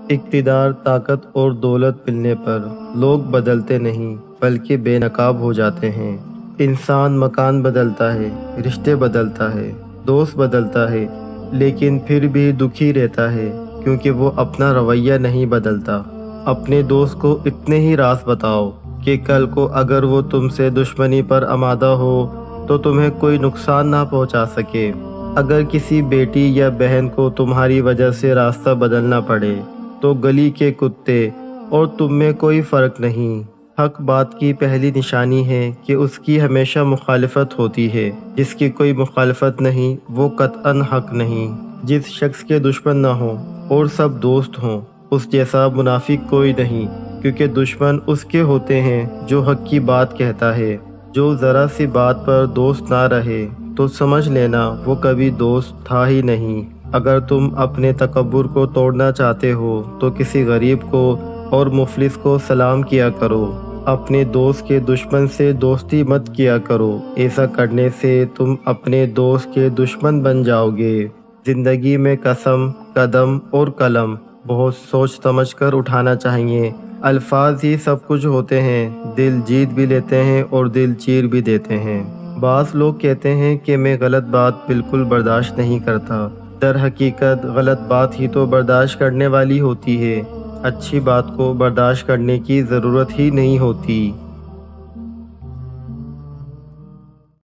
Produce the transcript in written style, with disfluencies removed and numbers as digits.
اقتدار، طاقت اور دولت ملنے پر لوگ بدلتے نہیں بلکہ بے نقاب ہو جاتے ہیں۔ انسان مکان بدلتا ہے، رشتے بدلتا ہے، دوست بدلتا ہے، لیکن پھر بھی دکھی رہتا ہے کیونکہ وہ اپنا رویہ نہیں بدلتا۔ اپنے دوست کو اتنے ہی راز بتاؤ کہ کل کو اگر وہ تم سے دشمنی پر آمادہ ہو تو تمہیں کوئی نقصان نہ پہنچا سکے۔ اگر کسی بیٹی یا بہن کو تمہاری وجہ سے راستہ بدلنا پڑے تو گلی کے کتے اور تم میں کوئی فرق نہیں۔ حق بات کی پہلی نشانی ہے کہ اس کی ہمیشہ مخالفت ہوتی ہے، جس کی کوئی مخالفت نہیں وہ قطعاً حق نہیں۔ جس شخص کے دشمن نہ ہوں اور سب دوست ہوں، اس جیسا منافق کوئی نہیں، کیونکہ دشمن اس کے ہوتے ہیں جو حق کی بات کہتا ہے۔ جو ذرا سی بات پر دوست نہ رہے تو سمجھ لینا وہ کبھی دوست تھا ہی نہیں۔ اگر تم اپنے تکبر کو توڑنا چاہتے ہو تو کسی غریب کو اور مفلس کو سلام کیا کرو۔ اپنے دوست کے دشمن سے دوستی مت کیا کرو، ایسا کرنے سے تم اپنے دوست کے دشمن بن جاؤ گے۔ زندگی میں قسم، قدم اور قلم بہت سوچ سمجھ کر اٹھانا چاہیے۔ الفاظ ہی سب کچھ ہوتے ہیں، دل جیت بھی لیتے ہیں اور دل چیر بھی دیتے ہیں۔ بعض لوگ کہتے ہیں کہ میں غلط بات بالکل برداشت نہیں کرتا۔ در حقیقت غلط بات ہی تو برداشت کرنے والی ہوتی ہے، اچھی بات کو برداشت کرنے کی ضرورت ہی نہیں ہوتی۔